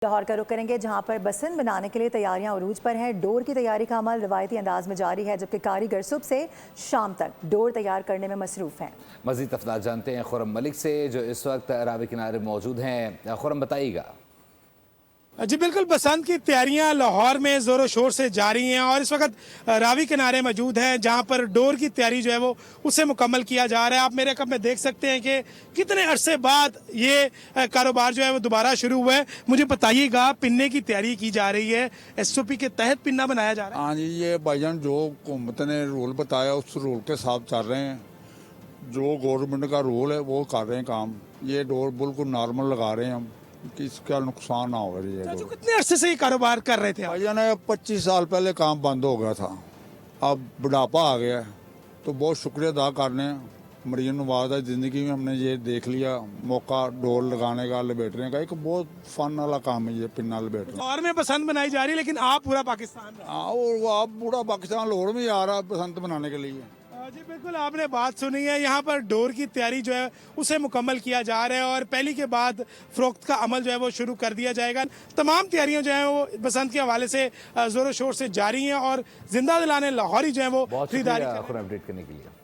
लाहौर का रुख करेंगे जहां पर बसंत बनाने के लिए तैयारियां उरूज पर हैं। डोर की तैयारी का अमल रवायती अंदाज में जारी है, जबकि कारीगर सुबह से शाम तक डोर तैयार करने में मसरूफ हैं। मजीद तफसीलात जानते हैं खुर्रम मलिक से, जो इस वक्त रावी किनारे मौजूद हैं। खुर्रम, बताइएगा। जी बिल्कुल, बसंत की तैयारियां लाहौर में ज़ोरों शोर से जारी हैं और इस वक्त रावी किनारे मौजूद हैं जहां पर डोर की तैयारी जो है वो उसे मुकम्मल किया जा रहा है। आप मेरे कब में देख सकते हैं कि कितने अरसे बाद ये कारोबार जो है वो दोबारा शुरू हुआ है। मुझे बताइएगा, पिन्ने की तैयारी की जा रही है, SOP के तहत पिन्ना बनाया जा रहा है। हाँ जी, ये भाईजान जो हुकूमत ने रूल बताया उस रूल के साथ चल रहे हैं। जो गवर्नमेंट का रूल है वो कर रहे हैं काम। ये डोर बिल्कुल नॉर्मल लगा रहे हैं हम कि इसका नुकसान ना हो रही है। जो कितने अरसे से ये कारोबार कर रहे थे आप? भाईजान 25 साल पहले काम बंद हो गया था, अब बुढ़ापा आ गया है, तो बहुत शुक्रिया अदा करने मरीन नवाज है। ज़िंदगी में हमने ये देख लिया मौका डोर लगाने का, लपेटने का। एक बहुत फन वाला काम है ये पिन्ना लपेटना। लाहौर में बसंत बनाई जा रही है, लेकिन आप पूरा पाकिस्तान में। हाँ, और आप पूरा पाकिस्तान लाहौर में आ रहा है बसंत बनाने के लिए। जी बिल्कुल, आपने बात सुनी है। यहाँ पर डोर की तैयारी जो है उसे मुकम्मल किया जा रहा है और पहली के बाद फ़रोख्त का अमल जो है वो शुरू कर दिया जाएगा। तमाम तैयारियां जो हैं वो बसंत के हवाले से ज़ोरों शोर से जारी हैं और जिंदा दिलाने लाहौरी जो है वो बहुत शुक्रिया अपडेट करने के लिए।